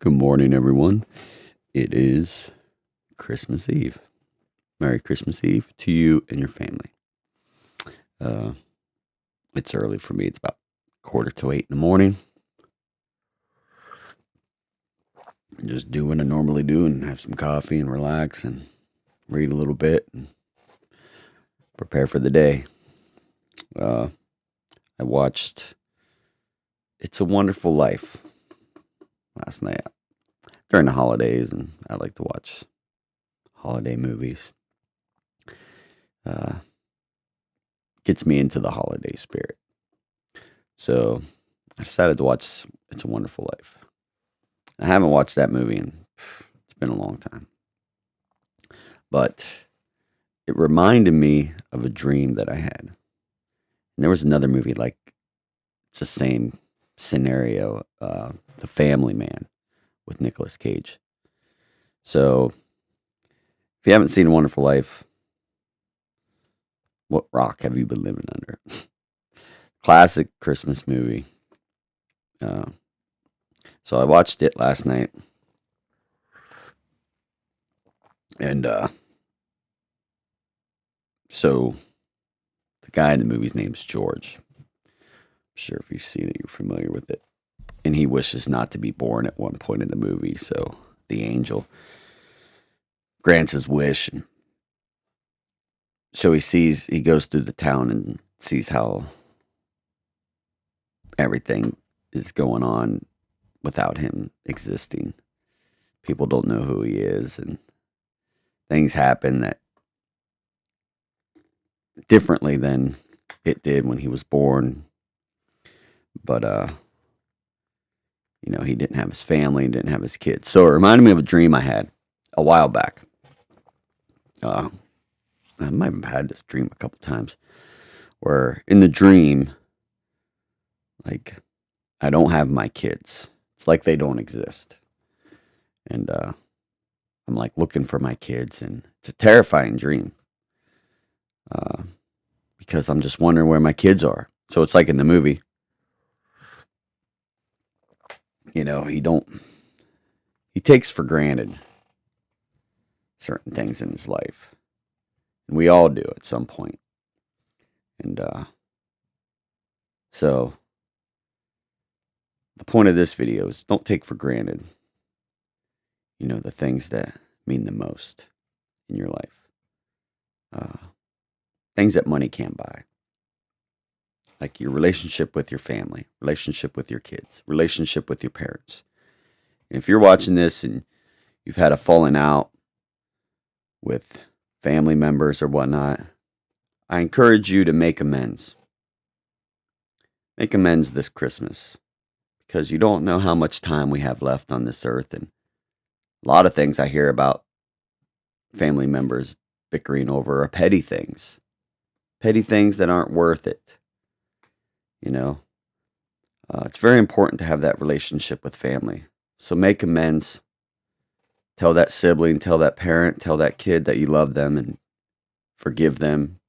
Good morning, everyone. It is Christmas Eve. Merry Christmas Eve to you and your family. Uh, it's early for me. It's about 7:45 in the morning. Just do what I normally do and have some coffee and relax and read a little bit and prepare for the day. Uh, I watched It's a Wonderful Life last night during the holidays, and I like to watch holiday movies. Uh, Gets me into the holiday spirit. So I decided to watch It's a Wonderful Life. I haven't watched that movie in it's been a long time. But it reminded me of a dream that I had. And there was another movie like it's the same scenario, The Family Man with Nicolas Cage. So if you haven't seen A Wonderful Life, what rock have you been living under? Classic Christmas movie. Uh, so I watched it last night, and so the guy in the movie's name's George. I'm sure if you've seen it, you're familiar with it. And he wishes not to be born at one point in the movie, so the angel grants his wish. And so he goes through the town and sees how everything is going on without him existing. People don't know who he is, and things happen that differently than it did when he was born. But he didn't have his family, didn't have his kids. So it reminded me of a dream I had a while back. I might have had this dream a couple times, where in the dream, like, I don't have my kids. It's like they don't exist. And I'm like looking for my kids, and it's a terrifying dream uh, because I'm just wondering where my kids are. So it's like in the movie, he takes for granted certain things in his life. And we all do at some point. And so the point of this video is don't take for granted, the things that mean the most in your life. Things that money can't buy. Like your relationship with your family, relationship with your kids, relationship with your parents. And if you're watching this and you've had a falling out with family members or whatnot, I encourage you to make amends. Make amends this Christmas, because you don't know how much time we have left on this earth. And a lot of things I hear about family members bickering over are petty things that aren't worth it. It's very important to have that relationship with family. So make amends. Tell that sibling, tell that parent, tell that kid that you love them and forgive them.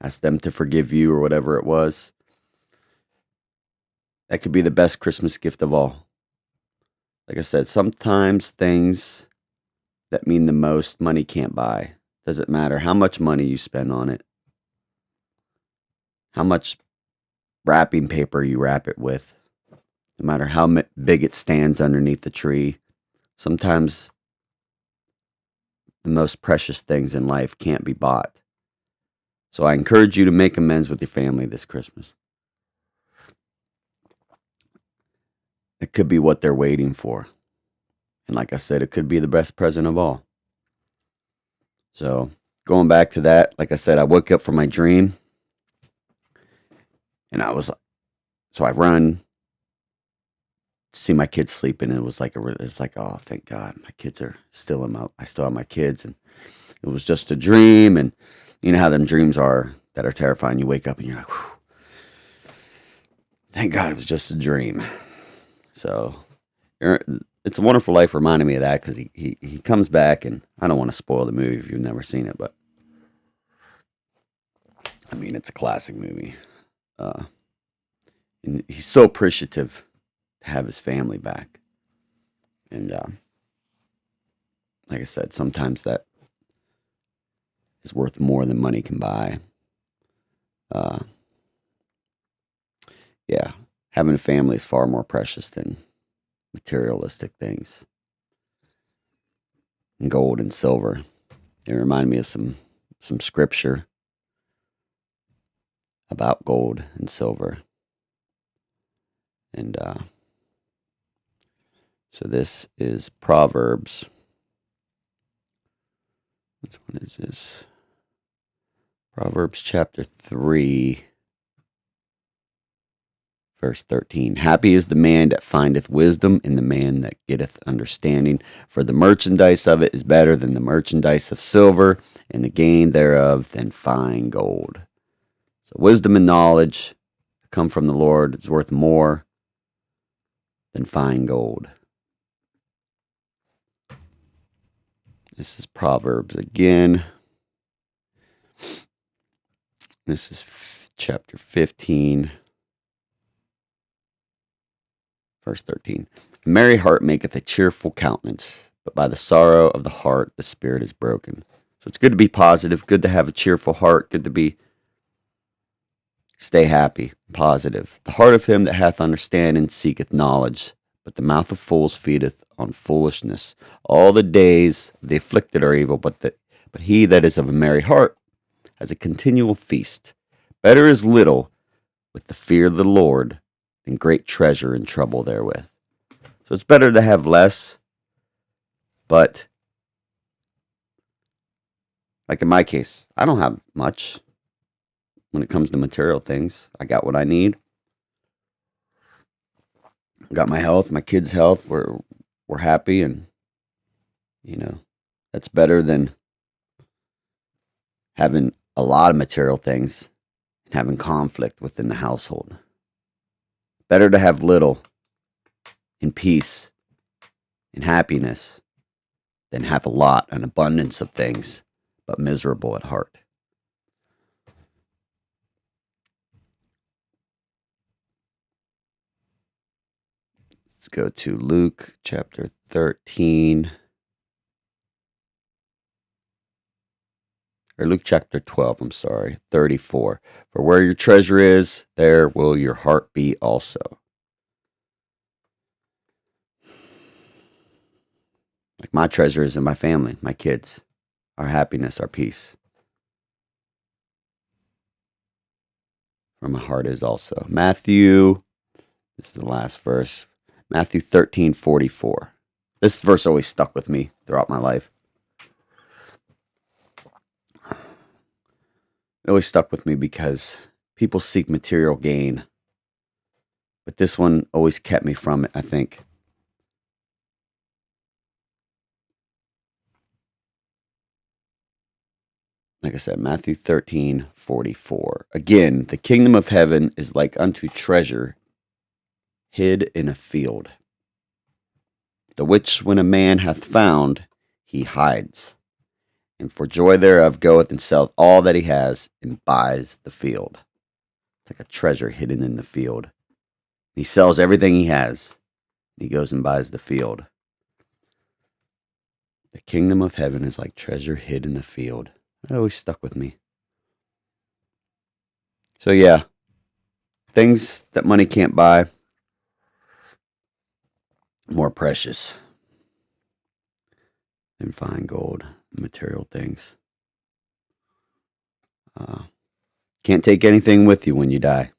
Ask them to forgive you or whatever it was. That could be the best Christmas gift of all. Like I said, sometimes things that mean the most, money can't buy. Doesn't matter how much money you spend on it, how much wrapping paper you wrap it with, no matter how big it stands underneath the tree. Sometimes the most precious things in life can't be bought. So I encourage you to make amends with your family this Christmas. It could be what they're waiting for. And like I said, it could be the best present of all. So going back to that, like I said, I woke up from my dream and so I run to see my kids sleeping. And it's like, oh, thank God, my kids are still I still have my kids. And it was just a dream. And you know how them dreams are that are terrifying. You wake up and you're like, whew, thank God it was just a dream. So It's a Wonderful Life reminded me of that, because he comes back, and I don't want to spoil the movie if you've never seen it, but I mean, it's a classic movie. And he's so appreciative to have his family back. And like I said, sometimes that is worth more than money can buy. Uh, yeah, having a family is far more precious than materialistic things. And gold and silver. It reminded me of some scripture about gold and silver. And so this is Proverbs. Which one is this? Proverbs chapter 3, verse 13. Happy is the man that findeth wisdom, and the man that getteth understanding. For the merchandise of it is better than the merchandise of silver, and the gain thereof than fine gold. So wisdom and knowledge come from the Lord is worth more than fine gold. This is Proverbs again. This is chapter 15, verse 13. A merry heart maketh a cheerful countenance, but by the sorrow of the heart the spirit is broken. So it's good to be positive, good to have a cheerful heart, good to stay happy, positive. The heart of him that hath understanding seeketh knowledge, but the mouth of fools feedeth on foolishness. All the days of the afflicted are evil, but he that is of a merry heart has a continual feast. Better is little with the fear of the Lord than great treasure and trouble therewith. So it's better to have less, but like in my case, I don't have much when it comes to material things. I got what I need. I got my health, my kids' health. We're happy, and that's better than having a lot of material things and having conflict within the household. Better to have little in peace and happiness than have a lot, an abundance of things, but miserable at heart. Let's go to Luke chapter 13. Or Luke chapter 12, 34. For where your treasure is, there will your heart be also. Like my treasure is in my family, my kids, our happiness, our peace. Where my heart is also. Matthew, this is the last verse. Matthew 13:44. This verse always stuck with me throughout my life. It always stuck with me because people seek material gain. But this one always kept me from it, I think. Like I said, Matthew 13:44. Again, the kingdom of heaven is like unto treasure hid in a field, the which when a man hath found, he hides, and for joy thereof goeth and selleth all that he has, and buys the field. It's like a treasure hidden in the field. He sells everything he has, and he goes and buys the field. The kingdom of heaven is like treasure hid in the field. That always stuck with me. So yeah, things that money can't buy, more precious than fine gold, material things. Can't take anything with you when you die.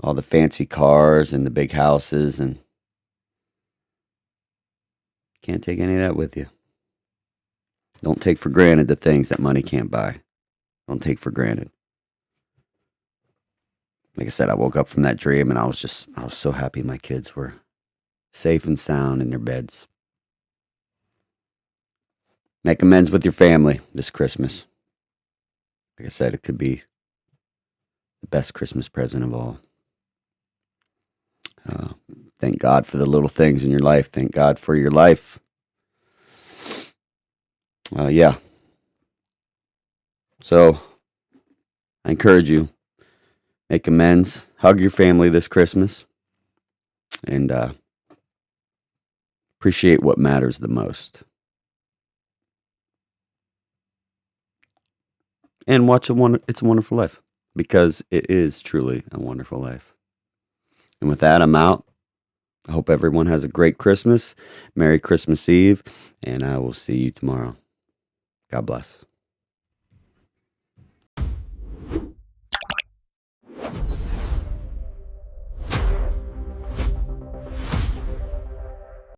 All the fancy cars and the big houses, and can't take any of that with you. Don't take for granted the things that money can't buy. Don't take for granted. Like I said, I woke up from that dream and I was so happy my kids were safe and sound in their beds. Make amends with your family this Christmas. Like I said, it could be the best Christmas present of all. Thank God for the little things in your life. Thank God for your life. Yeah. So I encourage you, make amends. Hug your family this Christmas. and appreciate what matters the most. And watch It's a Wonderful Life, because it is truly a wonderful life. And with that, I'm out. I hope everyone has a great Christmas. Merry Christmas Eve, and I will see you tomorrow. God bless.